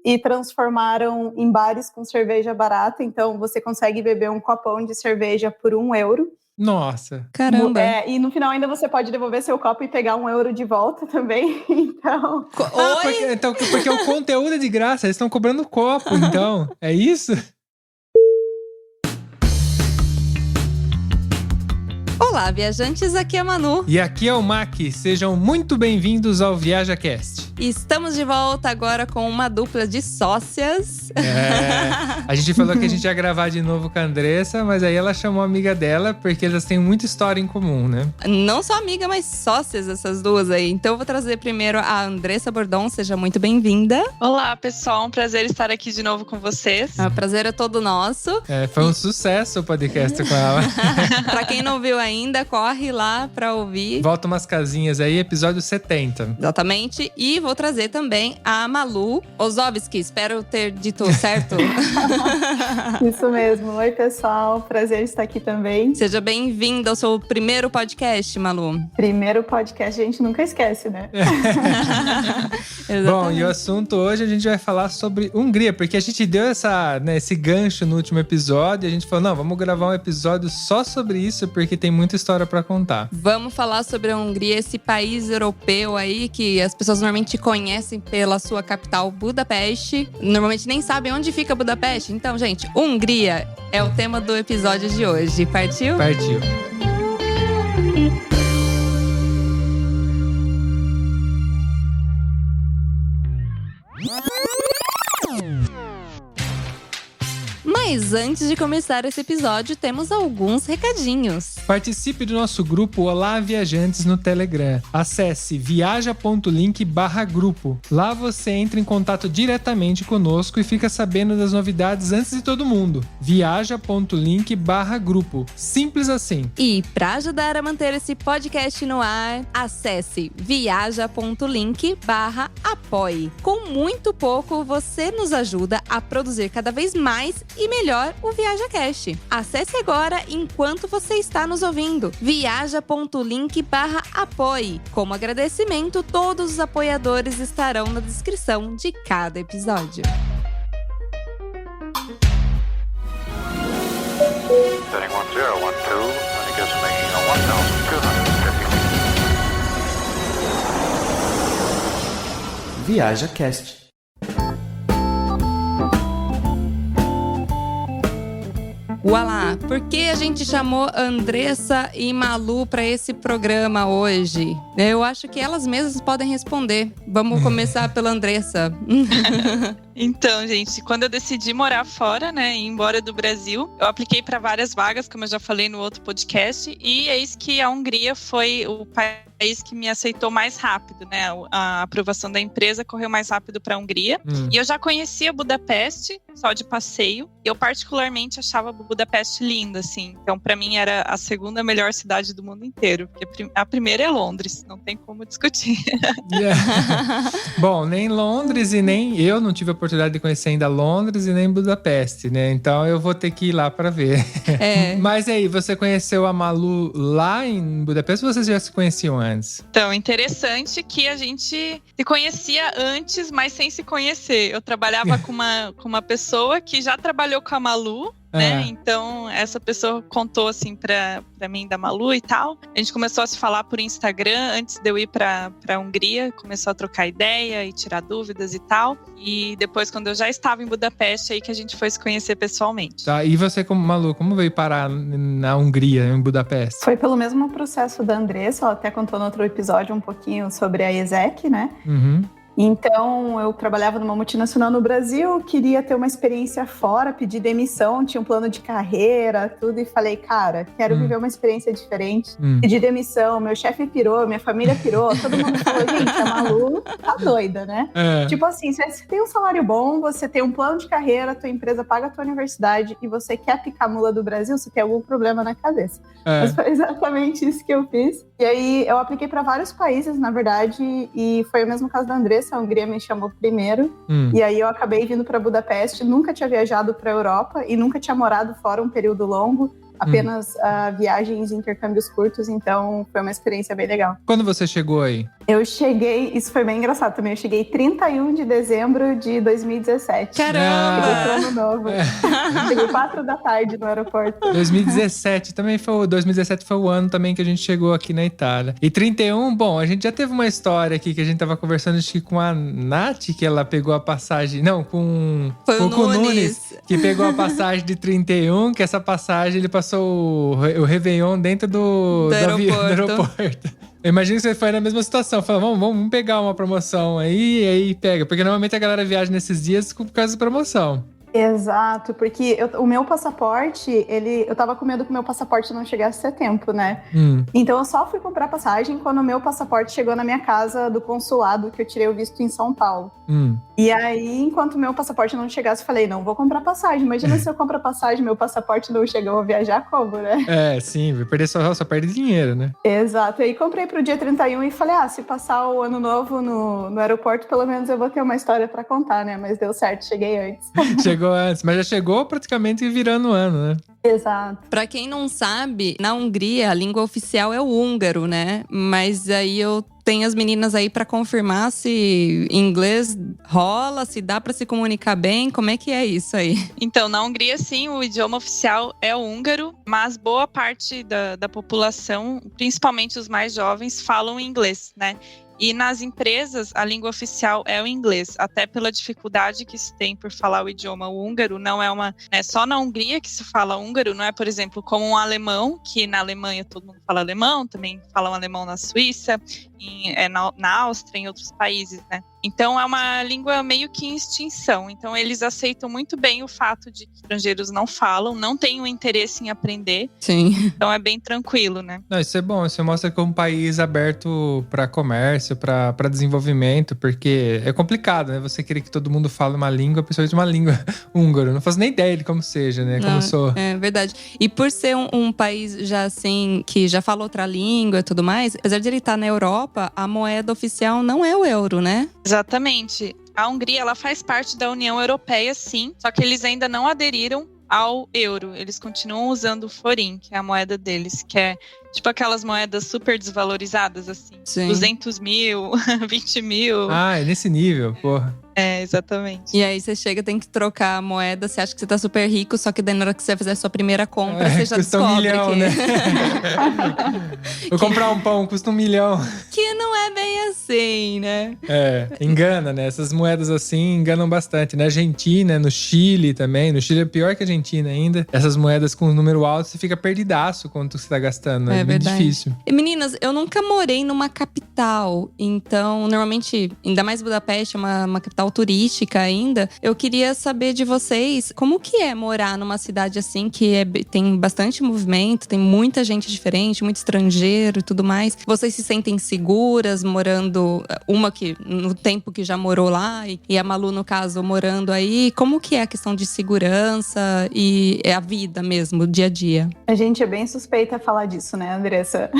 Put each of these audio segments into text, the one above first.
e transformaram em bares com cerveja barata. Então, você consegue beber um copão de cerveja por €1. Nossa! Caramba! E no final ainda você pode devolver seu copo e pegar €1 de volta também. Então... Porque o conteúdo é de graça, eles estão cobrando copo, então. É isso? Olá, viajantes, aqui é a Manu. E aqui é o Mac. Sejam muito bem-vindos ao ViajaCast. Estamos de volta agora com uma dupla de sócias. A gente falou que a gente ia gravar de novo com a Andressa, mas aí ela chamou a amiga dela, porque elas têm muita história em comum, né? Não só amiga, mas sócias essas duas aí. Então eu vou trazer primeiro a Andressa Bordon, seja muito bem-vinda. Olá, pessoal, um prazer estar aqui de novo com vocês. O prazer é todo nosso. Foi um sucesso o podcast com ela. Pra quem não viu ainda, corre lá pra ouvir. Volta umas casinhas aí, episódio 70. Exatamente. E vou trazer também a Malu Ozovski, espero ter dito certo. Isso mesmo. Oi, pessoal. Prazer estar aqui também. Seja bem-vinda ao seu primeiro podcast, Malu. Primeiro podcast, a gente nunca esquece, né? Bom, e o assunto hoje a gente vai falar sobre Hungria, porque a gente deu esse gancho no último episódio e a gente falou, não, vamos gravar um episódio só sobre isso, porque tem muita história pra contar. Vamos falar sobre a Hungria, esse país europeu aí que as pessoas normalmente conhecem pela sua capital, Budapeste. Normalmente nem sabem onde fica Budapeste. Então, gente, Hungria é o tema do episódio de hoje. Partiu? Partiu. Mas antes de começar esse episódio, temos alguns recadinhos. Participe do nosso grupo Olá Viajantes no Telegram. Acesse viaja.link/grupo. Lá você entra em contato diretamente conosco e fica sabendo das novidades antes de todo mundo. viaja.link/grupo. Simples assim. E para ajudar a manter esse podcast no ar, acesse viaja.link/apoie. Com muito pouco, você nos ajuda a produzir cada vez mais e melhor o ViajaCast. Acesse agora enquanto você está nos ouvindo. viaja.link/apoie. Como agradecimento, todos os apoiadores estarão na descrição de cada episódio. ViajaCast. Ualá, por que a gente chamou Andressa e Malu para esse programa hoje? Eu acho que elas mesmas podem responder. Vamos começar pela Andressa. Então, gente, quando eu decidi morar fora, né, ir embora do Brasil, eu apliquei para várias vagas, como eu já falei no outro podcast, e eis que a Hungria foi o país que me aceitou mais rápido, né? A aprovação da empresa correu mais rápido para a Hungria. E eu já conhecia Budapeste, só de passeio. Eu particularmente achava Budapeste linda, assim. Então, para mim, era a segunda melhor cidade do mundo inteiro. Porque a primeira é Londres, não tem como discutir. Bom, nem Londres e nem eu não tive a oportunidade de conhecer ainda Londres e nem Budapeste, né? Então eu vou ter que ir lá para ver. Mas aí, você conheceu a Malu lá em Budapeste ou vocês já se conheciam antes? Então, interessante que a gente se conhecia antes, mas sem se conhecer. Eu trabalhava com uma pessoa que já trabalhou com a Malu, né? Então, essa pessoa contou assim pra mim da Malu e tal. A gente começou a se falar por Instagram antes de eu ir pra Hungria. Começou a trocar ideia e tirar dúvidas e tal. E depois, quando eu já estava em Budapeste, aí que a gente foi se conhecer pessoalmente. Tá, e você, Malu, como veio parar na Hungria, em Budapeste? Foi pelo mesmo processo da Andressa. Ela até contou no outro episódio um pouquinho sobre a ESEC, né? Então, eu trabalhava numa multinacional no Brasil, queria ter uma experiência fora, pedi demissão, tinha um plano de carreira, tudo, e falei, cara, quero viver uma experiência diferente. Pedi demissão, meu chefe pirou, minha família pirou, todo mundo falou, gente, a Malu tá doida, né? Tipo assim, você tem um salário bom, você tem um plano de carreira, tua empresa paga a tua universidade e você quer picar a mula do Brasil, você tem algum problema na cabeça. Mas foi exatamente isso que eu fiz. E aí, eu apliquei para vários países, na verdade, e foi o mesmo caso da Andressa. A Hungria me chamou primeiro, e aí eu acabei vindo para Budapeste, nunca tinha viajado para a Europa e nunca tinha morado fora um período longo, apenas viagens e intercâmbios curtos, então foi uma experiência bem legal. Quando você chegou aí? Eu cheguei, isso foi bem engraçado também, eu cheguei 31 de dezembro de 2017. Caramba! Cheguei pro ano novo. Cheguei 4 da tarde no aeroporto. 2017 foi o ano também que a gente chegou aqui na Itália. E 31, bom, a gente já teve uma história aqui que a gente tava conversando acho que com a Nath, que ela pegou a passagem, não, com o Nunes, que pegou a passagem de 31, que essa passagem ele passou o Réveillon dentro do aeroporto. Eu imagino que você foi na mesma situação. Falou, vamos pegar uma promoção aí, e aí pega. Porque normalmente a galera viaja nesses dias por causa da promoção. Exato, porque o meu passaporte, eu tava com medo que o meu passaporte não chegasse a tempo, né? Então eu só fui comprar passagem quando o meu passaporte chegou na minha casa do consulado, que eu tirei o visto em São Paulo. E aí, enquanto o meu passaporte não chegasse, eu falei, não, vou comprar passagem. Imagina se eu comprar passagem, meu passaporte não chega, eu vou viajar como, né? Sim, vai perder só perde dinheiro, né? Exato, e aí comprei pro dia 31 e falei, se passar o ano novo no aeroporto, pelo menos eu vou ter uma história pra contar, né? Mas deu certo, cheguei antes. Chegou antes, mas já chegou praticamente virando o ano, né? Exato. Pra quem não sabe, na Hungria a língua oficial é o húngaro, né? Mas aí eu tenho as meninas aí pra confirmar se inglês rola, se dá pra se comunicar bem, como é que é isso aí? Então, na Hungria, sim, o idioma oficial é o húngaro, mas boa parte da população, principalmente os mais jovens, falam inglês, né? E nas empresas, a língua oficial é o inglês, até pela dificuldade que se tem por falar o idioma húngaro. Não é só na Hungria que se fala húngaro, não é, por exemplo, como um alemão, que na Alemanha todo mundo fala alemão, também falam alemão na Suíça, na Áustria, em outros países, né? Então, é uma língua meio que em extinção. Então, eles aceitam muito bem o fato de que estrangeiros não falam, não têm o interesse em aprender. Sim. Então, é bem tranquilo, né? Não, isso é bom. Isso mostra que é um país aberto para comércio, para desenvolvimento, porque é complicado, né? Você querer que todo mundo fale uma língua, principalmente uma língua húngara. Não faço nem ideia de como seja, né? Como sou. É verdade. E por ser um país já assim, que já fala outra língua e tudo mais, apesar de ele estar na Europa, a moeda oficial não é o euro, né? Exatamente. A Hungria, ela faz parte da União Europeia, sim, só que eles ainda não aderiram ao euro. Eles continuam usando o florim, que é a moeda deles, que é tipo aquelas moedas super desvalorizadas, assim. Sim. 200 mil, 20 mil. É nesse nível, porra. É, exatamente. E aí você chega, tem que trocar a moeda, você acha que você tá super rico, só que daí na hora que você fizer a sua primeira compra, você já custa descobre 1 milhão, que… né? Vou comprar um pão, custa 1 milhão. Que não é bem assim, né? Engana, né? Essas moedas assim enganam bastante. Na Argentina, no Chile também. No Chile é pior que a Argentina ainda. Essas moedas com número alto, você fica perdidaço quanto você tá gastando, né? É bem difícil. E meninas, eu nunca morei numa capital. Então, normalmente, ainda mais Budapeste, é uma capital turística ainda. Eu queria saber de vocês, como que é morar numa cidade assim, que tem bastante movimento, tem muita gente diferente, muito estrangeiro e tudo mais. Vocês se sentem seguras morando, uma que no tempo que já morou lá e a Malu, no caso, morando aí. Como que é a questão de segurança e a vida mesmo, o dia a dia? A gente é bem suspeita a falar disso, né, Andressa?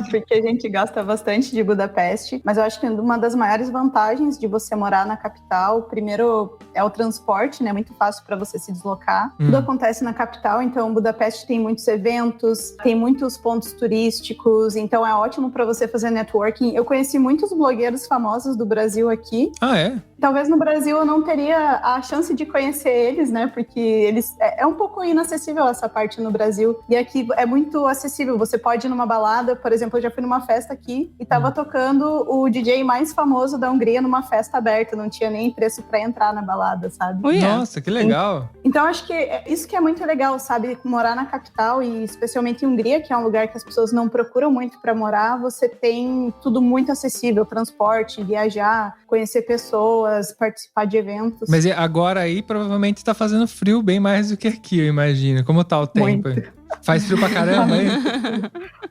Porque a gente gosta bastante de Budapeste, mas eu acho que uma das maiores vantagens de você morar na capital, primeiro é o transporte, né? Muito fácil para você se deslocar. Tudo acontece na capital, então Budapeste tem muitos eventos, tem muitos pontos turísticos, então é ótimo para você fazer networking. Eu conheci muitos blogueiros famosos do Brasil aqui. Ah, é? Talvez no Brasil eu não teria a chance de conhecer eles, né? Porque eles é um pouco inacessível essa parte no Brasil. E aqui é muito acessível. Você pode ir numa balada, por exemplo, eu já fui numa festa aqui e tava tocando o DJ mais famoso da Hungria numa festa aberta. Não tinha nem preço pra entrar na balada, sabe? Nossa, que legal! Então acho que isso que é muito legal, sabe? Morar na capital e especialmente em Hungria, que é um lugar que as pessoas não procuram muito pra morar, você tem tudo muito acessível. Transporte, viajar, conhecer pessoas, participar de eventos. Mas agora aí provavelmente tá fazendo frio bem mais do que aqui, eu imagino. Como tá o tempo? Muito. Faz frio pra caramba, hein?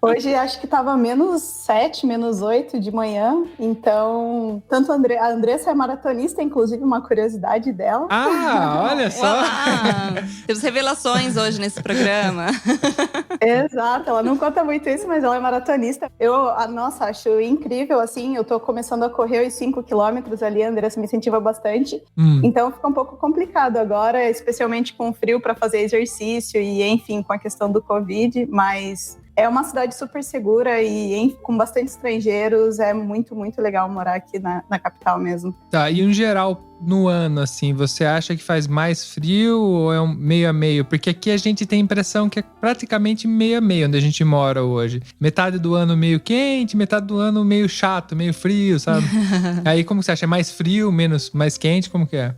Hoje acho que tava -7, -8 de manhã. Então, tanto a Andressa é maratonista, inclusive uma curiosidade dela. Ah, olha só! Temos revelações hoje nesse programa. Exato, ela não conta muito isso, mas ela é maratonista. Nossa, acho incrível, assim, eu tô começando a correr os 5 quilômetros ali, a Andressa me incentiva bastante. Então fica um pouco complicado agora, especialmente com o frio para fazer exercício e, enfim, com a questão do Covid, mas É uma cidade super segura e com bastante estrangeiros. É muito, muito legal morar aqui na capital mesmo. Tá, e em geral, no ano, assim, você acha que faz mais frio ou é um meio a meio? Porque aqui a gente tem a impressão que é praticamente meio a meio onde a gente mora hoje. Metade do ano meio quente, metade do ano meio chato, meio frio, sabe? Aí como você acha? É mais frio, mais quente? Como que é?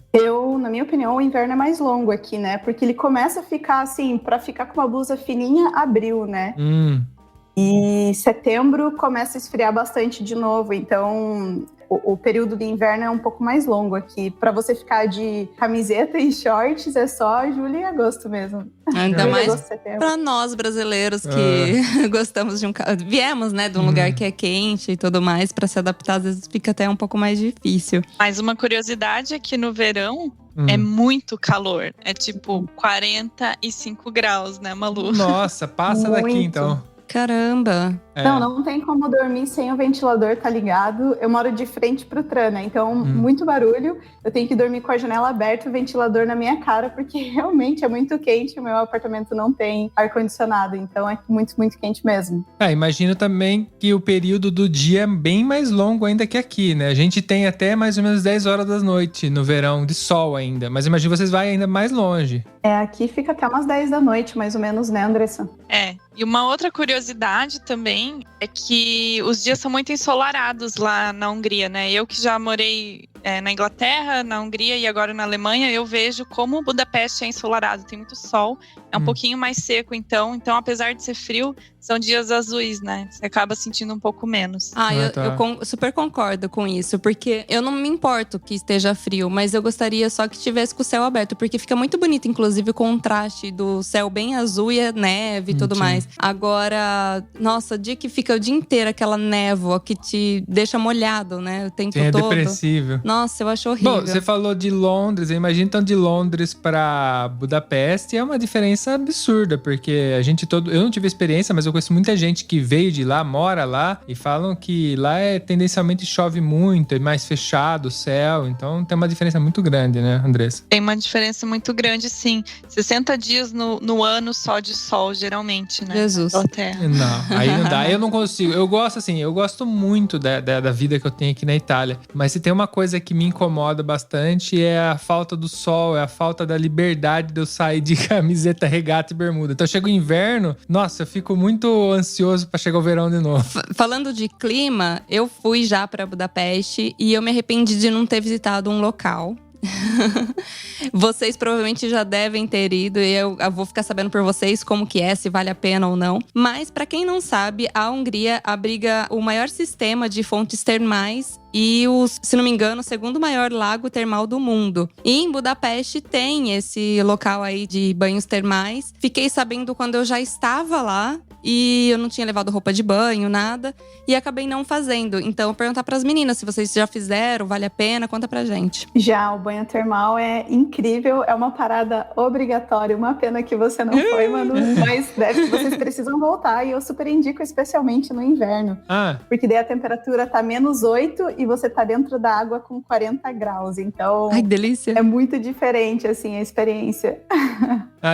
Na minha opinião, o inverno é mais longo aqui, né? Porque ele começa a ficar assim, pra ficar com uma blusa fininha, abril, né? E setembro começa a esfriar bastante de novo. Então, o período de inverno é um pouco mais longo aqui. Para você ficar de camiseta e shorts, é só julho e agosto mesmo. Ainda mais para nós brasileiros que gostamos de viemos, né, de um lugar que é quente e tudo mais. Para se adaptar, às vezes fica até um pouco mais difícil. Mas uma curiosidade é que no verão é muito calor. É tipo 45 graus, né, Malu? Nossa, passa muito daqui então. Caramba! Não tem como dormir sem o ventilador, tá ligado? Eu moro de frente pro Trana, então muito barulho. Eu tenho que dormir com a janela aberta e o ventilador na minha cara, porque realmente é muito quente. O meu apartamento não tem ar-condicionado, então é muito, muito quente mesmo. Imagino também que o período do dia é bem mais longo ainda que aqui, né? A gente tem até mais ou menos 10 horas da noite no verão, de sol ainda. Mas imagino vocês vão ainda mais longe. Aqui fica até umas 10 da noite, mais ou menos, né, Andressa? E uma outra curiosidade também é que os dias são muito ensolarados lá na Hungria, né? Eu que já morei na Inglaterra, na Hungria e agora na Alemanha, eu vejo como Budapeste é ensolarado, tem muito sol, é um pouquinho mais seco então apesar de ser frio, são dias azuis, né? Você acaba sentindo um pouco menos. Eu super concordo com isso, porque eu não me importo que esteja frio, mas eu gostaria só que tivesse com o céu aberto, porque fica muito bonito, inclusive o contraste do céu bem azul e a neve e tudo mais. Agora, nossa, dia que fica o dia inteiro aquela névoa que te deixa molhado, né? O tempo todo. É depressível. Nossa, eu acho horrível. Bom, você falou de Londres, eu imagino então de Londres pra Budapeste é uma diferença absurda, porque eu não tive experiência, mas eu conheço muita gente que veio de lá, mora lá, e falam que lá tendencialmente chove muito, é mais fechado o céu, então tem uma diferença muito grande, né, Andressa? Tem uma diferença muito grande, sim. 60 dias no ano só de sol, geralmente, né? Jesus. Não, aí não dá, eu não consigo. Eu gosto muito da vida que eu tenho aqui na Itália, mas se tem uma coisa que me incomoda bastante é a falta do sol, é a falta da liberdade de eu sair de camiseta, regata e bermuda. Então chega o inverno, nossa, eu fico muito ansioso pra chegar o verão de novo. Falando de clima, eu fui já pra Budapeste e eu me arrependi de não ter visitado um local. Vocês provavelmente já devem ter ido e eu vou ficar sabendo por vocês como que é, se vale a pena ou não. Mas pra quem não sabe, a Hungria abriga o maior sistema de fontes termais e se não me engano, o segundo maior lago termal do mundo. E em Budapeste tem esse local aí de banhos termais. Fiquei sabendo quando eu já estava lá e eu não tinha levado roupa de banho, nada. E acabei não fazendo. Então, eu vou perguntar pras meninas se vocês já fizeram, vale a pena, conta pra gente. Já, o banho termal é incrível, é uma parada obrigatória. Uma pena que você não foi, Manu, mas vocês precisam voltar. E eu super indico, especialmente no inverno. Porque daí a temperatura tá -8 e você tá dentro da água com 40 graus. Então, ai, que delícia. É muito diferente, assim, a experiência.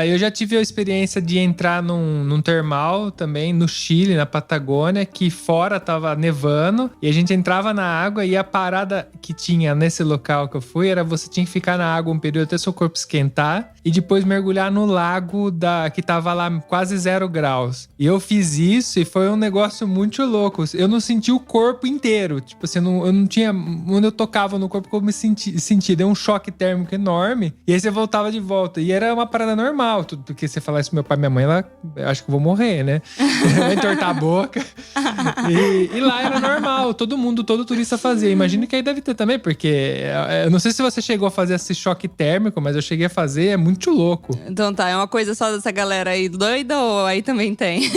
Eu já tive a experiência de entrar num termal também, no Chile, na Patagônia, que fora tava nevando. E a gente entrava na água e a parada que tinha nesse local que eu fui era você tinha que ficar na água um período até seu corpo esquentar e depois mergulhar no lago que tava lá quase 0 graus. E eu fiz isso e foi um negócio muito louco. Eu não senti o corpo inteiro. Tipo assim, eu não tinha... Onde eu tocava no corpo, eu me senti. Deu um choque térmico enorme. E aí você voltava de volta. E era uma parada normal. Porque você falasse pro meu pai e minha mãe, eu acho que eu vou morrer, né? Vai entortar a boca. E lá era normal. Todo turista fazia. Imagino que aí deve ter também, porque... Eu não sei se você chegou a fazer esse choque térmico, mas eu cheguei a fazer. É muito louco. Então tá, é uma coisa só dessa galera aí doida ou aí também tem?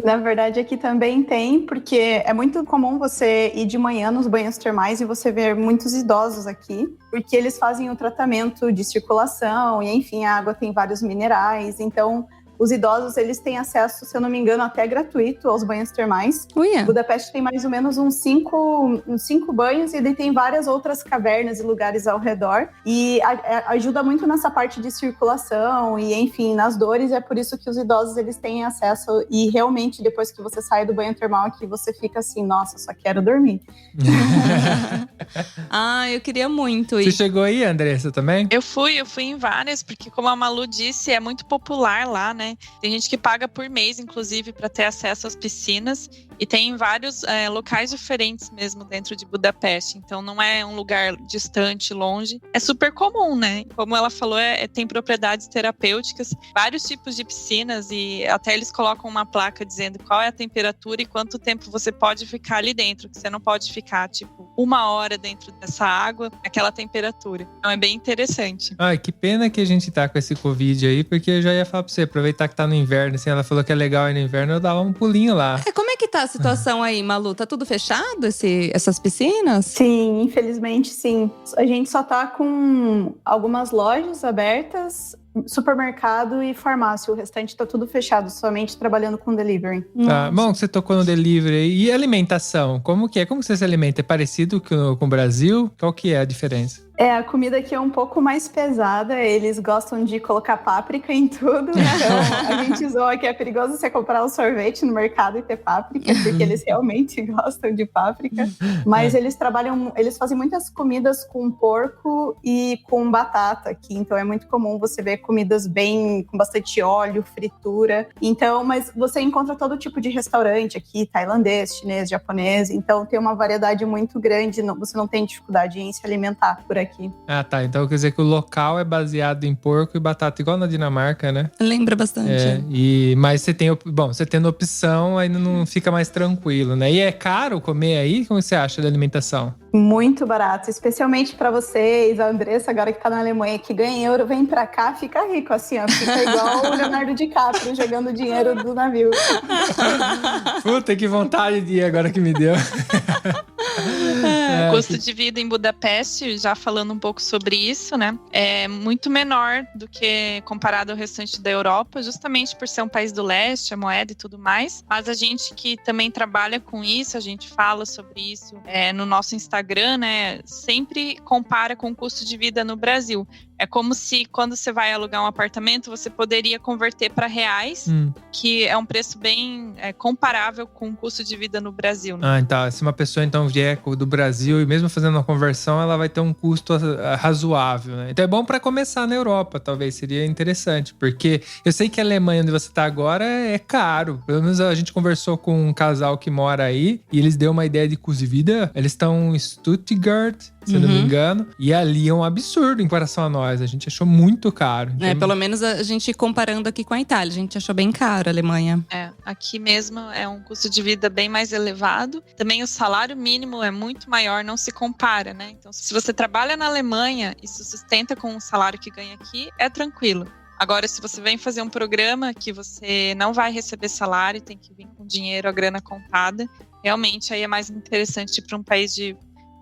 Na verdade, aqui também tem, porque é muito comum você ir de manhã nos banhos termais e você ver muitos idosos aqui, porque eles fazem o tratamento de circulação e, enfim, a água tem vários minerais. Então, os idosos, eles têm acesso, se eu não me engano, até gratuito aos banhos termais. Budapeste tem mais ou menos uns 5 banhos e daí tem várias outras cavernas e lugares ao redor. E ajuda muito nessa parte de circulação e, enfim, nas dores. É por isso que os idosos, eles têm acesso. E realmente, depois que você sai do banho termal aqui, você fica assim, nossa, só quero dormir. Eu queria muito ir. Você chegou aí, Andressa, também? Eu fui em várias, porque como a Malu disse, é muito popular lá, né? Tem gente que paga por mês, inclusive, para ter acesso às piscinas. E tem vários locais diferentes mesmo dentro de Budapeste. Então não é um lugar distante, longe. É super comum, né? Como ela falou, tem propriedades terapêuticas, vários tipos de piscinas. E até eles colocam uma placa dizendo qual é a temperatura e quanto tempo você pode ficar ali dentro. Que você não pode ficar, tipo, 1 hora dentro dessa água, aquela temperatura. Então é bem interessante. Ai, que pena que a gente tá com esse Covid aí, porque eu já ia falar pra você, aproveitar que tá no inverno, assim, ela falou que é legal ir no inverno, eu dava um pulinho lá. Como é que tá a situação aí, Malu? Tá tudo fechado, essas piscinas? Sim, infelizmente sim. A gente só tá com algumas lojas abertas, supermercado e farmácia. O restante tá tudo fechado, somente trabalhando com delivery. Tá, bom que você tocou no delivery. E alimentação? Como que é? Como você se alimenta? É parecido com o Brasil? Qual que é a diferença? A comida aqui é um pouco mais pesada. Eles gostam de colocar páprica em tudo. Então, a gente zoa que é perigoso você comprar um sorvete no mercado e ter páprica, porque eles realmente gostam de páprica. Mas eles fazem muitas comidas com porco e com batata aqui. Então, é muito comum você ver comidas com bastante óleo, fritura. Então, mas você encontra todo tipo de restaurante aqui, tailandês, chinês, japonês. Então, tem uma variedade muito grande. Você não tem dificuldade em se alimentar por aqui. Ah, tá. Então quer dizer que o local é baseado em porco e batata, igual na Dinamarca, né? Lembra bastante. Mas você tendo opção, aí não fica mais tranquilo, né? E é caro comer aí? Como você acha da alimentação? Muito barato, especialmente pra vocês, a Andressa, agora que tá na Alemanha, que ganha euro, vem pra cá, fica rico, assim, ó. Fica igual o Leonardo DiCaprio jogando dinheiro do navio. Puta, que vontade de ir agora que me deu. Custo de vida em Budapeste, já falando um pouco sobre isso, né? É muito menor do que comparado ao restante da Europa, justamente por ser um país do leste, a moeda e tudo mais. Mas a gente que também trabalha com isso, a gente fala sobre isso no nosso Instagram, né? Sempre compara com o custo de vida no Brasil. É como se, quando você vai alugar um apartamento, você poderia converter para reais, que é um preço bem comparável com o custo de vida no Brasil. Né? Então, se uma pessoa então vier do Brasil e mesmo fazendo uma conversão, ela vai ter um custo razoável, né? Então é bom para começar na Europa, talvez, seria interessante, porque eu sei que a Alemanha, onde você tá agora, é caro. Pelo menos a gente conversou com um casal que mora aí e eles deu uma ideia de custo de vida. Eles estão em Stuttgart, se eu não me engano, e ali é um absurdo em comparação a nós. A gente achou muito caro. Então... pelo menos a gente comparando aqui com a Itália, a gente achou bem caro a Alemanha. Aqui mesmo é um custo de vida bem mais elevado. Também o salário mínimo é muito maior, não se compara, né? Então, se você trabalha na Alemanha e se sustenta com o salário que ganha aqui, é tranquilo. Agora, se você vem fazer um programa que você não vai receber salário, tem que vir com dinheiro, a grana contada, realmente aí é mais interessante ir para um país de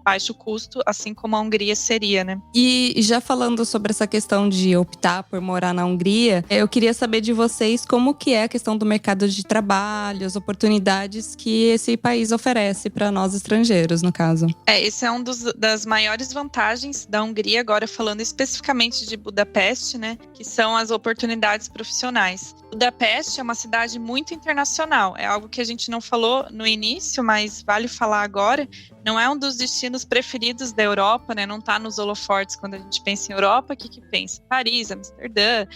baixo custo, assim como a Hungria seria, né? E já falando sobre essa questão de optar por morar na Hungria, eu queria saber de vocês como que é a questão do mercado de trabalho, as oportunidades que esse país oferece para nós estrangeiros, no caso. Esse é um das maiores vantagens da Hungria, agora falando especificamente de Budapeste, né? Que são as oportunidades profissionais. Budapeste é uma cidade muito internacional, é algo que a gente não falou no início, mas vale falar agora. Não é um dos destinos preferidos da Europa, né? Não está nos holofortes quando a gente pensa em Europa. O que pensa? Paris, Amsterdã,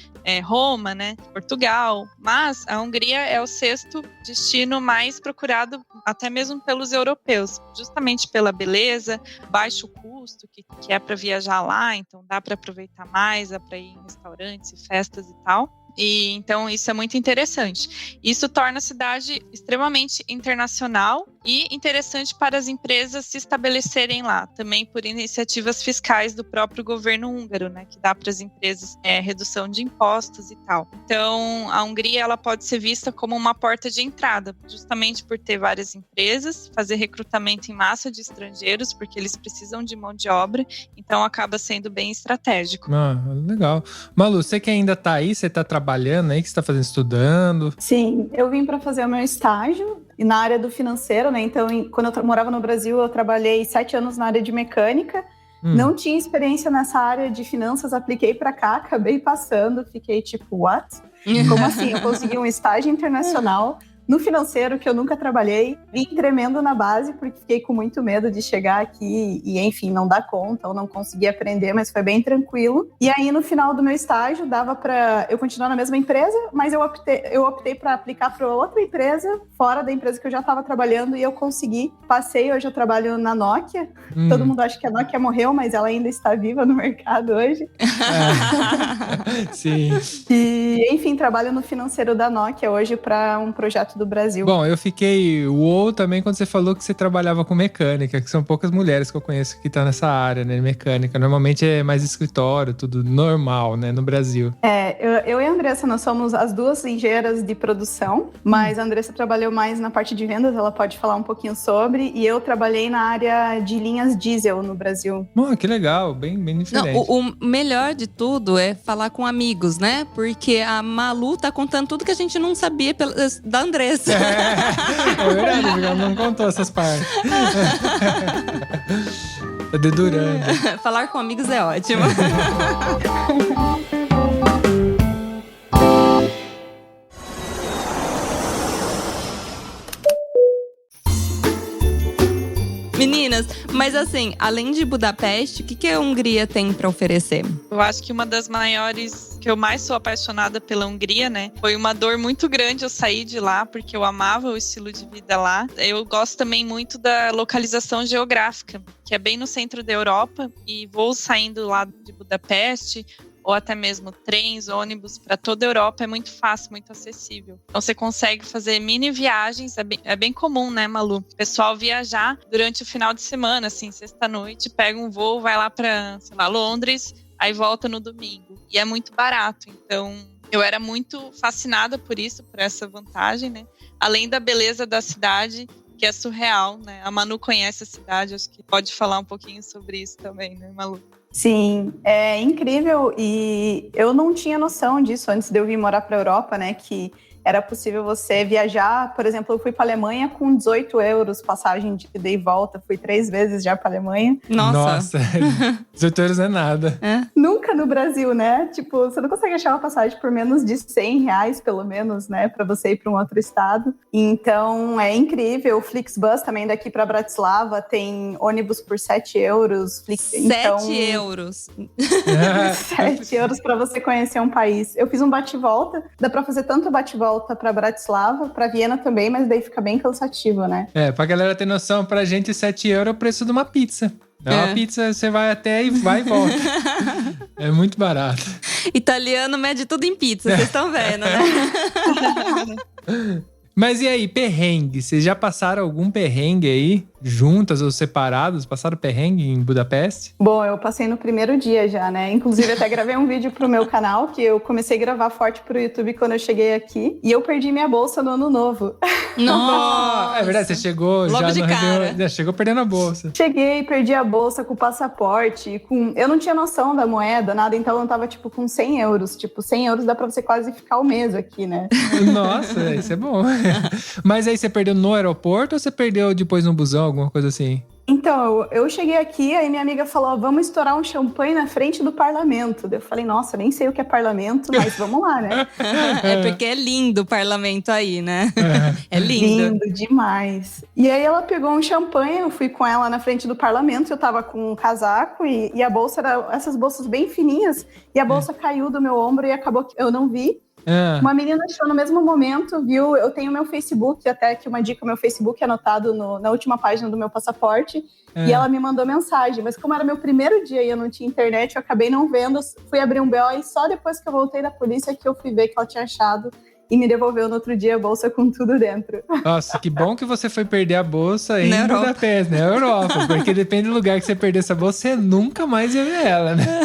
Roma, né? Portugal. Mas a Hungria é o 6º destino mais procurado, até mesmo pelos europeus, justamente pela beleza, baixo custo que é para viajar lá, então dá para aproveitar mais, dá para ir em restaurantes e festas e tal. E então isso é muito interessante. Isso torna a cidade extremamente internacional E interessante para as empresas se estabelecerem lá, também por iniciativas fiscais do próprio governo húngaro, né, que dá para as empresas redução de impostos e tal. Então, a Hungria ela pode ser vista como uma porta de entrada, justamente por ter várias empresas, fazer recrutamento em massa de estrangeiros, porque eles precisam de mão de obra, então acaba sendo bem estratégico. Legal. Malu, você que ainda tá aí, você tá trabalhando aí, que você tá fazendo, estudando? Sim, eu vim para fazer o meu estágio na área do financeiro, né? Então, quando eu morava no Brasil, eu trabalhei 7 anos na área de mecânica. Não tinha experiência nessa área de finanças, apliquei para cá, acabei passando, fiquei tipo, what? Como assim? Eu consegui um estágio internacional no financeiro que eu nunca trabalhei, vim tremendo na base porque fiquei com muito medo de chegar aqui e, enfim, não dar conta ou não conseguir aprender, mas foi bem tranquilo. E aí, no final do meu estágio, dava para eu continuar na mesma empresa, mas eu optei para aplicar para outra empresa, fora da empresa que eu já estava trabalhando, e eu consegui. Passei, hoje eu trabalho na Nokia. Todo mundo acha que a Nokia morreu, mas ela ainda está viva no mercado hoje. Sim. E, enfim, trabalho no financeiro da Nokia hoje para um projeto do Brasil. Bom, eu fiquei uou também quando você falou que você trabalhava com mecânica, que são poucas mulheres que eu conheço que estão nessa área, né, mecânica. Normalmente é mais escritório, tudo normal, né, no Brasil. Eu e a Andressa, nós somos as duas engenheiras de produção, mas a Andressa trabalhou mais na parte de vendas, ela pode falar um pouquinho sobre, e eu trabalhei na área de linhas diesel no Brasil. Que legal, bem diferente. Não, o melhor de tudo é falar com amigos, né? Porque a Malu tá contando tudo que a gente não sabia da Andressa. É verdade, ela não contou essas partes. Tá dedurando. Falar com amigos é ótimo. Meninas, mas assim, além de Budapeste, o que a Hungria tem para oferecer? Eu acho que uma das maiores, que eu mais sou apaixonada pela Hungria, né? Foi uma dor muito grande eu sair de lá, porque eu amava o estilo de vida lá. Eu gosto também muito da localização geográfica, que é bem no centro da Europa, e voos saindo lá de Budapeste, ou até mesmo trens, ônibus para toda a Europa é muito fácil, muito acessível. Então você consegue fazer mini viagens, é bem comum, né, Malu? O pessoal viajar durante o final de semana, assim, sexta-noite, pega um voo, vai lá para, sei lá, Londres, aí volta no domingo. E é muito barato, então eu era muito fascinada por isso, por essa vantagem, né? Além da beleza da cidade, que é surreal, né? A Manu conhece a cidade, acho que pode falar um pouquinho sobre isso também, né, Malu? Sim, é incrível, e eu não tinha noção disso antes de eu vir morar para a Europa, né, que era possível você viajar. Por exemplo, eu fui para a Alemanha com 18 euros, passagem de ida e volta, fui 3 vezes já para a Alemanha. Nossa, 18 euros é nada. Nunca no Brasil, né? Tipo, você não consegue achar uma passagem por menos de 100 reais, pelo menos, né? Para você ir para um outro estado. Então, é incrível. O Flixbus também daqui para Bratislava tem ônibus por 7 euros. 7 euros? 7 euros para você conhecer um país. Eu fiz um bate-volta. Dá para fazer tanto bate-volta para Bratislava, para Viena também, mas daí fica bem cansativo, né? Pra galera ter noção, pra gente 7 euros é o preço de uma pizza. Uma pizza, você vai até e vai e volta. É muito barato. Italiano mede tudo em pizza, vocês estão vendo, né? Mas e aí, perrengue? Vocês já passaram algum perrengue aí? Juntas ou separadas? Passaram perrengue em Budapeste? Bom, eu passei no primeiro dia já, né? Inclusive, até gravei um vídeo pro meu canal, que eu comecei a gravar forte pro YouTube quando eu cheguei aqui. E eu perdi minha bolsa no ano novo. Nossa! É verdade, você chegou logo já de no cara. já chegou perdendo a bolsa. Cheguei, perdi a bolsa com o passaporte, eu não tinha noção da moeda, nada, então eu tava, tipo, com 100 euros. Tipo, 100 euros dá pra você quase ficar o mês aqui, né? Nossa, isso é bom. Mas aí você perdeu no aeroporto ou você perdeu depois no busão, alguma coisa assim? Então, eu cheguei aqui, aí minha amiga falou, vamos estourar um champanhe na frente do parlamento. Eu falei, nossa, nem sei o que é parlamento, mas vamos lá, né? É porque é lindo o parlamento aí, né? É lindo. Lindo demais. E aí ela pegou um champanhe, eu fui com ela na frente do parlamento, eu tava com um casaco e a bolsa era essas bolsas bem fininhas, e a bolsa caiu do meu ombro e acabou que eu não vi. Uma menina achou no mesmo momento, viu? Eu tenho meu Facebook, até que uma dica, meu Facebook é anotado na última página do meu passaporte. E ela me mandou mensagem. Mas como era meu primeiro dia e eu não tinha internet, eu acabei não vendo. Fui abrir um BO e só depois que eu voltei da polícia que eu fui ver que ela tinha achado. e me devolveu no outro dia a bolsa com tudo dentro. Nossa, que bom que você foi perder a bolsa em Budapeste, na Europa. Porque depende do lugar que você perder essa bolsa, você nunca mais ia ver ela, né?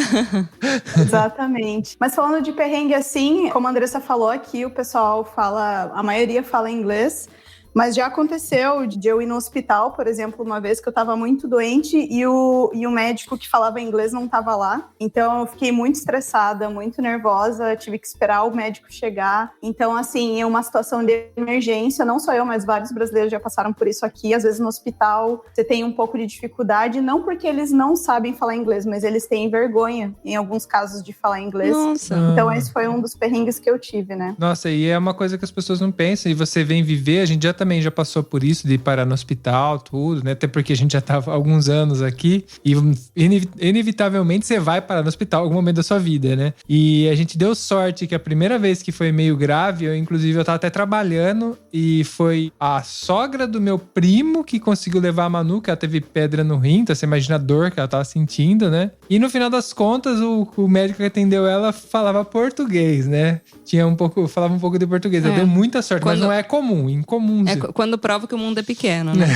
Exatamente. Mas falando de perrengue assim, como a Andressa falou aqui, o pessoal fala, a maioria fala inglês. Mas já aconteceu de eu ir no hospital, por exemplo, uma vez que eu estava muito doente e o médico que falava inglês não estava lá. Então eu fiquei muito estressada, muito nervosa, tive que esperar o médico chegar. Então, assim, em uma situação de emergência, não só eu, mas vários brasileiros já passaram por isso aqui. Às vezes no hospital você tem um pouco de dificuldade, não porque eles não sabem falar inglês, mas eles têm vergonha, em alguns casos, de falar inglês. Nossa. Então esse foi um dos perrengues que eu tive, né? Nossa, e é uma coisa que as pessoas não pensam. E você vem viver, a gente também já passou por isso, de parar no hospital, tudo, né? Até porque a gente já tava há alguns anos aqui e inevitavelmente você vai parar no hospital em algum momento da sua vida, né? E a gente deu sorte que a primeira vez que foi meio grave, eu tava até trabalhando e foi a sogra do meu primo que conseguiu levar a Manu, que ela teve pedra no rim, então você imagina a dor que ela tava sentindo, né? E no final das contas, o médico que atendeu ela falava português, né? Falava um pouco de português. Ela deu muita sorte, mas não é comum, incomum. Quando prova que o mundo é pequeno, né?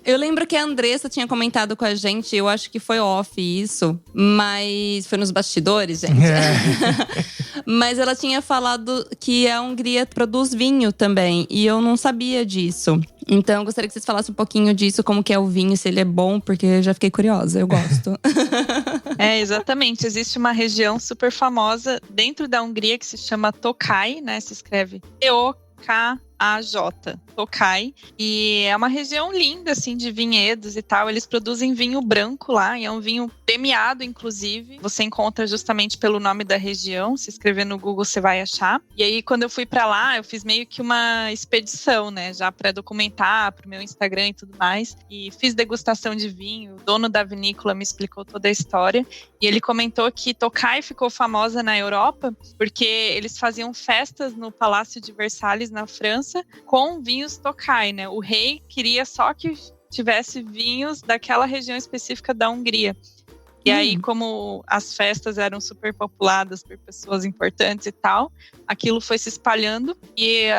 Eu lembro que a Andressa tinha comentado com a gente, eu acho que foi off isso, mas foi nos bastidores, gente. Mas ela tinha falado que a Hungria produz vinho também, e eu não sabia disso. Então, eu gostaria que vocês falassem um pouquinho disso, como que é o vinho, se ele é bom, porque eu já fiquei curiosa, eu gosto. Exatamente. Existe uma região super famosa dentro da Hungria que se chama Tokaj, né? Se escreve Tokaj, Tokaj, e é uma região linda, assim, de vinhedos e tal. Eles produzem vinho branco lá, e é um vinho premiado, inclusive. Você encontra justamente pelo nome da região. Se escrever no Google, você vai achar. E aí, quando eu fui pra lá, eu fiz meio que uma expedição, né? Já pra documentar pro meu Instagram e tudo mais. E fiz degustação de vinho. O dono da vinícola me explicou toda a história. E ele comentou que Tokaj ficou famosa na Europa porque eles faziam festas no Palácio de Versalhes, na França, com vinhos Tokaj, né? O rei queria só que tivesse vinhos daquela região específica da Hungria. E aí, como as festas eram super populadas por pessoas importantes e tal, aquilo foi se espalhando e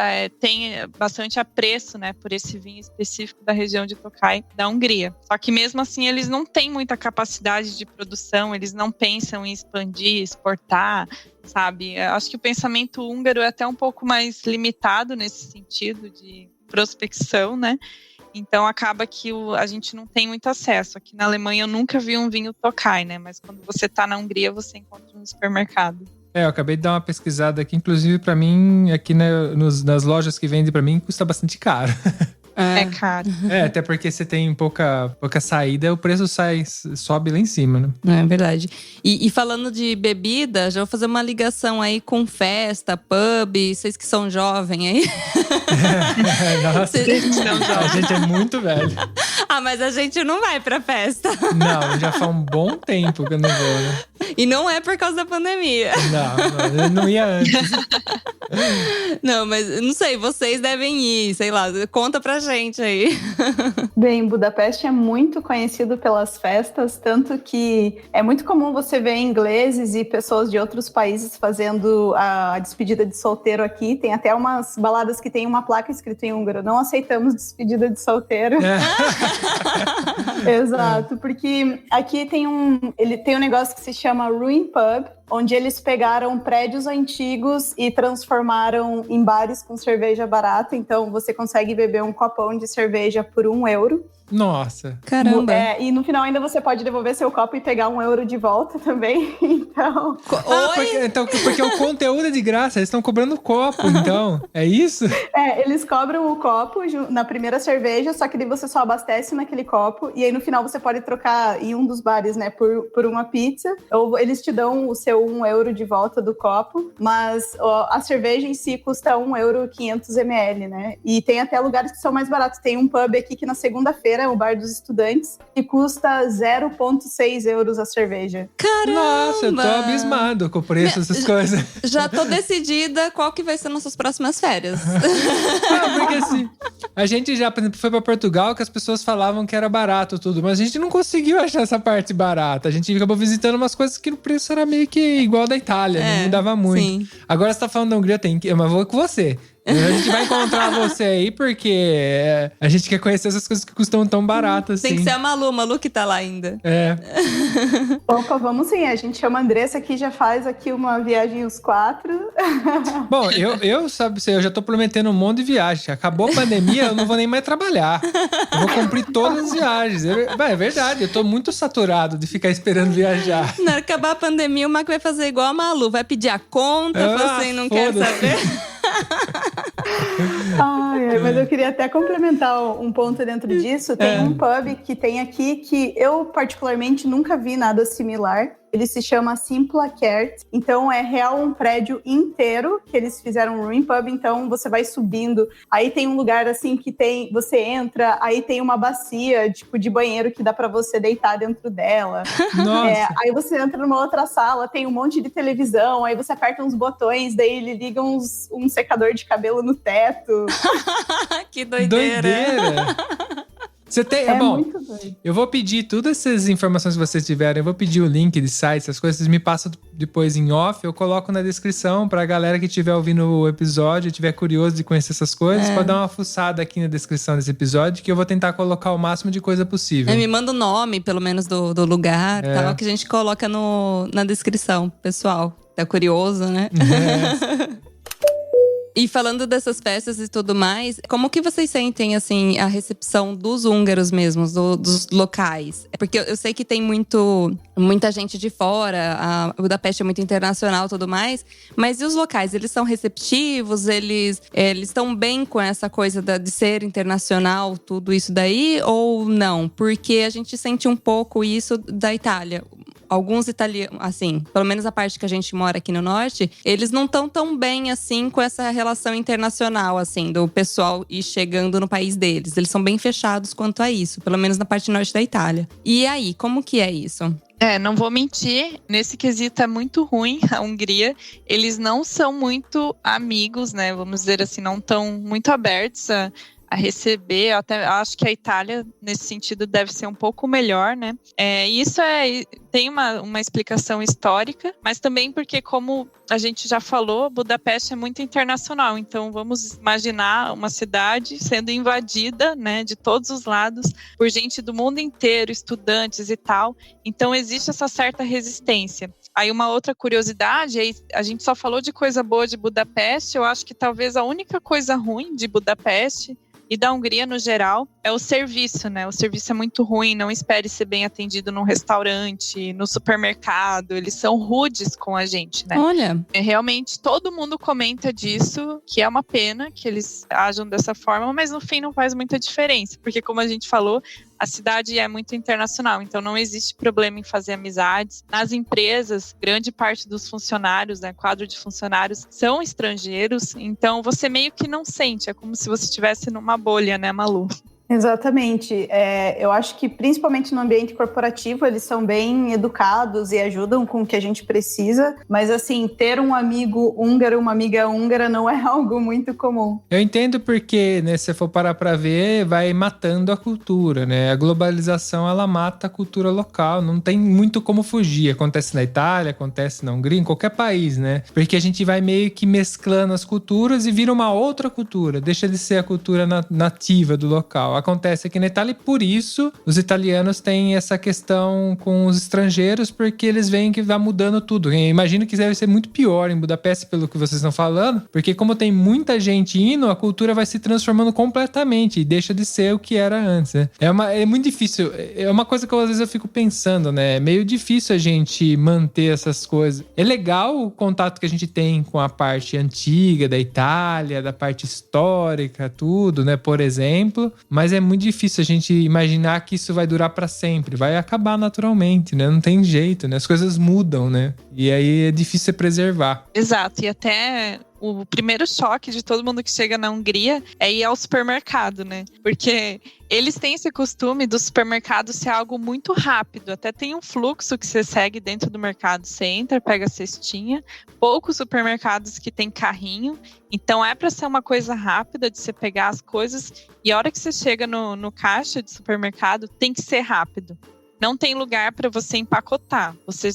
tem bastante apreço, né, por esse vinho específico da região de Tokaj, da Hungria. Só que mesmo assim, eles não têm muita capacidade de produção, eles não pensam em expandir, exportar, sabe? Eu acho que o pensamento húngaro é até um pouco mais limitado nesse sentido de prospecção, né? Então acaba que a gente não tem muito acesso. Aqui na Alemanha eu nunca vi um vinho Tokaj, né? Mas quando você tá na Hungria, você encontra no supermercado. Eu acabei de dar uma pesquisada aqui, inclusive pra mim, aqui nas lojas que vendem pra mim, custa bastante caro. É caro. Até porque você tem pouca saída, o preço sobe lá em cima, né? É verdade. E falando de bebida, já vou fazer uma ligação aí com festa, pub, vocês que são jovens aí. Nossa, a gente é muito velho. Mas a gente não vai pra festa. Não, já faz um bom tempo que eu não vou, né? E não é por causa da pandemia. Não, eu não ia antes. Não, mas não sei, vocês devem ir, sei lá, conta pra gente aí. Bem, Budapeste é muito conhecido pelas festas, tanto que é muito comum você ver ingleses e pessoas de outros países fazendo a despedida de solteiro aqui. Tem até umas baladas que tem uma placa escrita em húngaro: não aceitamos despedida de solteiro. Exato, porque aqui tem um negócio que se chama Ruin Pub, onde eles pegaram prédios antigos e transformaram em bares com cerveja barata. Então você consegue beber um copão de cerveja por €1. Nossa. Caramba. E no final ainda você pode devolver seu copo e pegar €1 de volta também. Então… Porque o conteúdo é de graça, eles estão cobrando o copo, então. É isso? Eles cobram o copo na primeira cerveja, só que daí você só abastece naquele copo. E aí no final você pode trocar em um dos bares, né, por uma pizza. Ou eles te dão o seu €1 de volta do copo. Mas a cerveja em si custa €1, 500 ml, né? E tem até lugares que são mais baratos. Tem um pub aqui que na segunda-feira é o Bar dos Estudantes, que custa €0,6 a cerveja. Caramba! Nossa, eu tô abismado com o preço dessas coisas. Já tô decidida qual que vai ser nossas próximas férias. Porque assim, a gente já, por exemplo, foi pra Portugal, que as pessoas falavam que era barato tudo, mas a gente não conseguiu achar essa parte barata. A gente acabou visitando umas coisas que o preço era meio que igual da Itália, não mudava muito. Sim. Agora você tá falando da Hungria, mas vou com você. A gente vai encontrar você aí porque a gente quer conhecer essas coisas que custam tão barato assim. Tem que ser a Malu que tá lá ainda. Opa, vamos sim. A gente chama a Andressa aqui, já faz aqui uma viagem os 4. Bom, eu já tô prometendo um monte de viagem. Acabou a pandemia, eu não vou nem mais trabalhar. Eu vou cumprir todas as viagens. É verdade, eu tô muito saturado de ficar esperando viajar. Na acabar a pandemia, o Mac vai fazer igual a Malu. Vai pedir a conta, você não quer saber. Mas eu queria até complementar um ponto dentro disso. Tem um pub que tem aqui que eu particularmente nunca vi nada similar. Ele se chama Simpla Kert. Então é real um prédio inteiro que eles fizeram um room pub. Então você vai subindo. Aí tem um lugar assim que você entra. Aí tem uma bacia tipo de banheiro que dá pra você deitar dentro dela. Nossa. Aí você entra numa outra sala, tem um monte de televisão. Aí você aperta uns botões, daí ele liga um secador de cabelo no teto. Que doideira. Você tem, muito doido. Eu vou pedir todas essas informações que vocês tiverem, eu vou pedir o link de sites, essas coisas, vocês me passam depois em off, eu coloco na descrição pra galera que estiver ouvindo o episódio, estiver curioso de conhecer essas coisas, pode dar uma fuçada aqui na descrição desse episódio, que eu vou tentar colocar o máximo de coisa possível. Me manda o nome, pelo menos, do lugar, tal, que a gente coloca na descrição, pessoal. Tá curioso, né? E falando dessas festas e tudo mais, como que vocês sentem, assim, a recepção dos húngaros mesmos, dos locais? Porque eu sei que tem muita gente de fora, a Budapeste é muito internacional e tudo mais, mas e os locais? Eles são receptivos? Eles estão bem com essa coisa de ser internacional, tudo isso daí? Ou não? Porque a gente sente um pouco isso da Itália. Alguns italianos, assim, pelo menos a parte que a gente mora aqui no norte, eles não estão tão bem, assim, com essa relação internacional, assim, do pessoal ir chegando no país deles. Eles são bem fechados quanto a isso, pelo menos na parte norte da Itália. E aí, como que é isso? Não vou mentir, nesse quesito é muito ruim a Hungria. Eles não são muito amigos, né? Vamos dizer assim, não estão muito abertos a receber. Eu até acho que a Itália, nesse sentido, deve ser um pouco melhor, né? Isso tem uma explicação histórica, mas também porque, como a gente já falou, Budapeste é muito internacional. Então, vamos imaginar uma cidade sendo invadida, né, de todos os lados, por gente do mundo inteiro, estudantes e tal. Então, existe essa certa resistência. Aí, uma outra curiosidade, a gente só falou de coisa boa de Budapeste. Eu acho que talvez a única coisa ruim de Budapeste e da Hungria no geral é o serviço, né? O serviço é muito ruim, não espere ser bem atendido num restaurante, no supermercado, eles são rudes com a gente, né? Olha! Realmente todo mundo comenta disso, que é uma pena que eles ajam dessa forma, mas no fim não faz muita diferença, porque como a gente falou, a cidade é muito internacional, então não existe problema em fazer amizades. Nas empresas, grande parte dos funcionários, né, quadro de funcionários, são estrangeiros, então você meio que não sente, é como se você estivesse numa bolha, né, Malu? Exatamente. Eu acho que principalmente no ambiente corporativo eles são bem educados e ajudam com o que a gente precisa, mas assim, ter um amigo húngaro, uma amiga húngara não é algo muito comum. Eu entendo porque, né, se for parar pra ver, vai matando a cultura, né? A globalização, ela mata a cultura local, não tem muito como fugir. Acontece na Itália, acontece na Hungria, em qualquer país, né? Porque a gente vai meio que mesclando as culturas e vira uma outra cultura, deixa de ser a cultura nativa do local. Acontece aqui na Itália e por isso os italianos têm essa questão com os estrangeiros, porque eles veem que vai mudando tudo. Eu imagino que deve ser muito pior em Budapeste, pelo que vocês estão falando, porque como tem muita gente indo, a cultura vai se transformando completamente e deixa de ser o que era antes, né? É muito difícil, é uma coisa que às vezes eu fico pensando, né? É meio difícil a gente manter essas coisas. É legal o contato que a gente tem com a parte antiga da Itália, da parte histórica, tudo, né? Por exemplo, mas é muito difícil a gente imaginar que isso vai durar pra sempre. Vai acabar naturalmente, né? Não tem jeito, né? As coisas mudam, né? E aí é difícil preservar. Exato. E até o primeiro choque de todo mundo que chega na Hungria é ir ao supermercado, né? Porque eles têm esse costume do supermercado ser algo muito rápido. Até tem um fluxo que você segue dentro do mercado. Você entra, pega a cestinha. Poucos supermercados que tem carrinho. Então é para ser uma coisa rápida de você pegar as coisas. E a hora que você chega no caixa de supermercado, tem que ser rápido. Não tem lugar para você empacotar. Você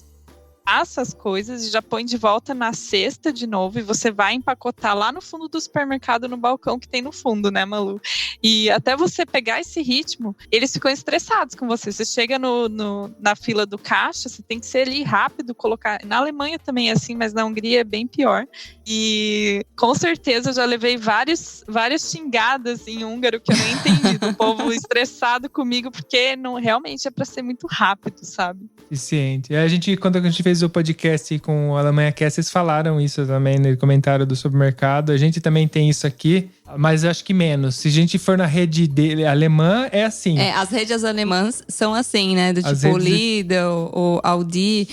passa as coisas e já põe de volta na cesta de novo e você vai empacotar lá no fundo do supermercado, no balcão que tem no fundo, né, Malu? E até você pegar esse ritmo, eles ficam estressados com você. Você chega na fila do caixa, você tem que ser ali rápido, colocar... Na Alemanha também é assim, mas na Hungria é bem pior. E com certeza eu já levei várias xingadas em húngaro que eu não entendi, do povo estressado comigo, porque não, realmente é para ser muito rápido, sabe? Eficiente. Quando a gente fez o podcast com o Alemanha Cast, vocês falaram isso também no comentário do supermercado. A gente também tem isso aqui, mas eu acho que menos. Se a gente for na rede alemã, é assim. As redes alemãs são assim, né? Do tipo Lidl, o Aldi…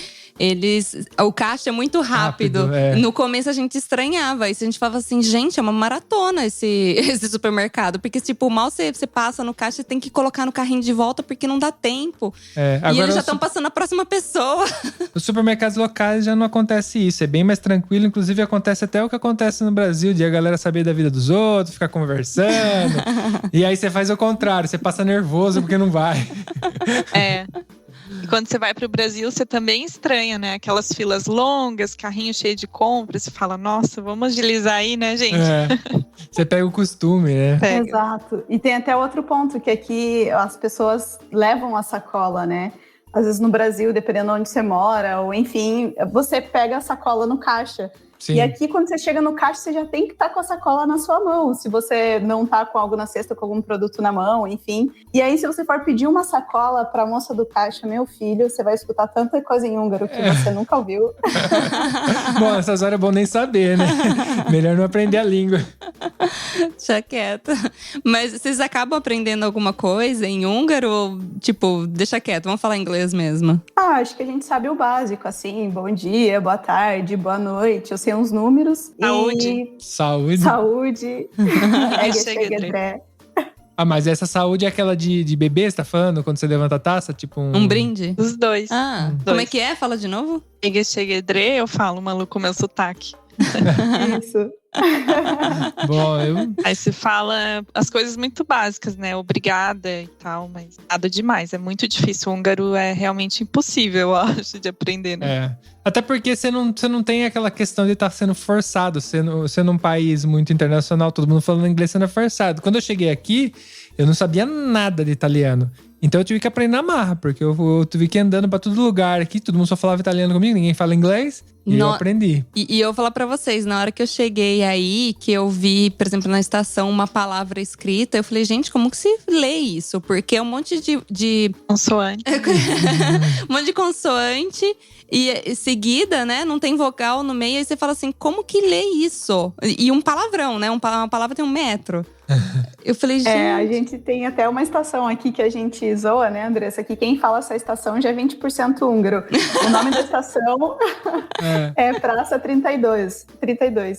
O caixa é muito rápido. No começo a gente estranhava. Aí a gente falava assim, gente, é uma maratona esse supermercado. Porque, tipo, mal você passa no caixa, você tem que colocar no carrinho de volta porque não dá tempo. E eles já estão passando a próxima pessoa. Os supermercados locais já não acontece isso. É bem mais tranquilo. Inclusive, acontece até o que acontece no Brasil, de a galera saber da vida dos outros, ficar conversando. E aí você faz o contrário, você passa nervoso porque não vai. E quando você vai para o Brasil, você também estranha, né? Aquelas filas longas, carrinho cheio de compras. Você fala, nossa, vamos agilizar aí, né, gente? Você pega o costume, né? Exato. E tem até outro ponto, que aqui as pessoas levam a sacola, né? Às vezes no Brasil, dependendo de onde você mora, ou enfim, você pega a sacola no caixa. Sim. E aqui, quando você chega no caixa, você já tem que estar com a sacola na sua mão. Se você não tá com algo na cesta, com algum produto na mão, enfim. E aí, se você for pedir uma sacola pra moça do caixa, meu filho, você vai escutar tanta coisa em húngaro que você nunca ouviu. Bom, essas horas é bom nem saber, né? Melhor não aprender a língua. Deixa quieto. Mas vocês acabam aprendendo alguma coisa em húngaro? Ou, tipo, deixa quieto, vamos falar inglês mesmo? Acho que a gente sabe o básico, assim. Bom dia, boa tarde, boa noite. Eu sei uns números. Saúde. Saúde. Mas essa saúde é aquela de bebê, você tá falando? Quando você levanta a taça, tipo um… Um brinde? Os dois. Como é que é? Fala de novo. Eu falo, Malu, com meu sotaque. Isso. Bom, Aí se fala as coisas muito básicas, né? Obrigada e tal, mas nada demais. É muito difícil. O húngaro é realmente impossível, eu acho, de aprender, né? Até porque você não tem aquela questão de estar sendo forçado. Sendo um país muito internacional, todo mundo falando inglês sendo forçado. Quando eu cheguei aqui, eu não sabia nada de italiano. Então eu tive que aprender na marra, porque eu tive que ir andando pra todo lugar aqui, todo mundo só falava italiano comigo, ninguém fala inglês, e eu aprendi. E eu vou falar pra vocês, na hora que eu cheguei aí, que eu vi, por exemplo, na estação, uma palavra escrita, eu falei, gente, como que se lê isso? Porque é um monte de consoante. Um monte de consoante e seguida, né? Não tem vogal no meio, aí você fala assim, como que lê isso? E um palavrão, né? Uma palavra tem 1 metro. Eu falei, gente… A gente tem até uma estação aqui que a gente zoa, né, Andressa? Que quem fala essa estação já é 20% húngaro. O nome da estação é Praça 32.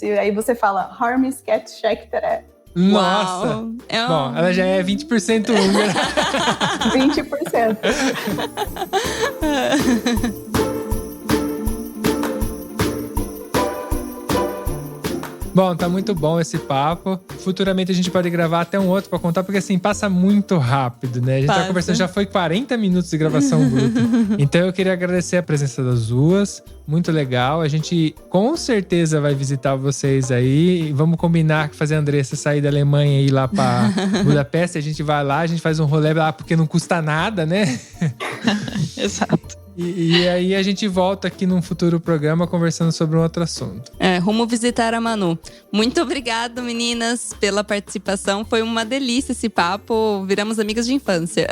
E aí você fala Harmisket Schektere. Nossa! Bom, ela já é 20% húngara. 20%. Bom, tá muito bom esse papo. Futuramente a gente pode gravar até um outro pra contar, porque assim, passa muito rápido, né? A gente tá conversando, já foi 40 minutos de gravação bruta. Então eu queria agradecer a presença das duas. Muito legal. A gente com certeza vai visitar vocês aí. Vamos combinar que fazer a Andressa sair da Alemanha e ir lá pra Budapeste. A gente vai lá, a gente faz um rolê lá, porque não custa nada, né? Exato. E aí a gente volta aqui num futuro programa conversando sobre um outro assunto. Rumo visitar a Manu. Muito obrigado, meninas, pela participação. Foi uma delícia esse papo. Viramos amigas de infância.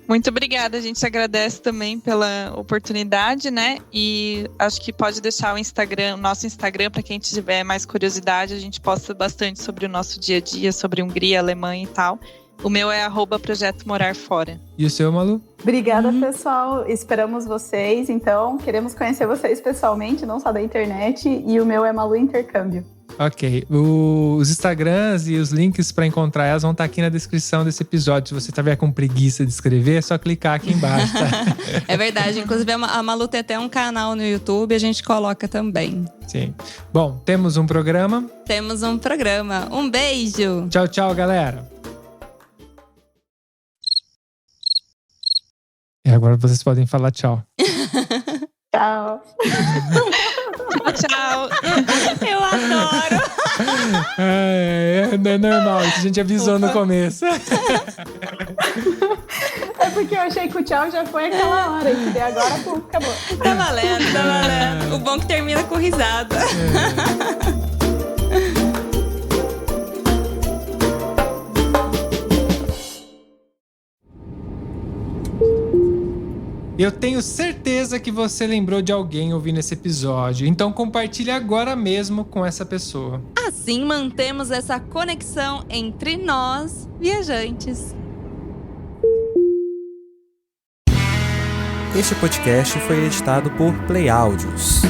Muito obrigada. A gente agradece também pela oportunidade, né? E acho que pode deixar o nosso Instagram, para quem tiver mais curiosidade. A gente posta bastante sobre o nosso dia a dia, sobre Hungria, Alemanha e tal. O meu é @Projeto Morar Fora. E o seu, Malu? Obrigada, pessoal. Esperamos vocês. Então, queremos conhecer vocês pessoalmente, não só da internet. E o meu é Malu Intercâmbio. Ok. Os Instagrams e os links para encontrar elas vão estar aqui na descrição desse episódio. Se você estiver com preguiça de escrever, é só clicar aqui embaixo, tá? É verdade. Inclusive, a Malu tem até um canal no YouTube. A gente coloca também. Sim. Bom, temos um programa. Temos um programa. Um beijo. Tchau, tchau, galera. E agora vocês podem falar tchau. Tchau. Tchau. Eu adoro. É normal, isso a gente avisou no começo. É porque eu achei que o tchau já foi aquela hora, entendeu? Agora, pô, acabou. Tá valendo, tá valendo. O bom é que termina com risada. Eu tenho certeza que você lembrou de alguém ouvindo esse episódio, então compartilhe agora mesmo com essa pessoa. Assim mantemos essa conexão entre nós, viajantes. Este podcast foi editado por Play Áudios.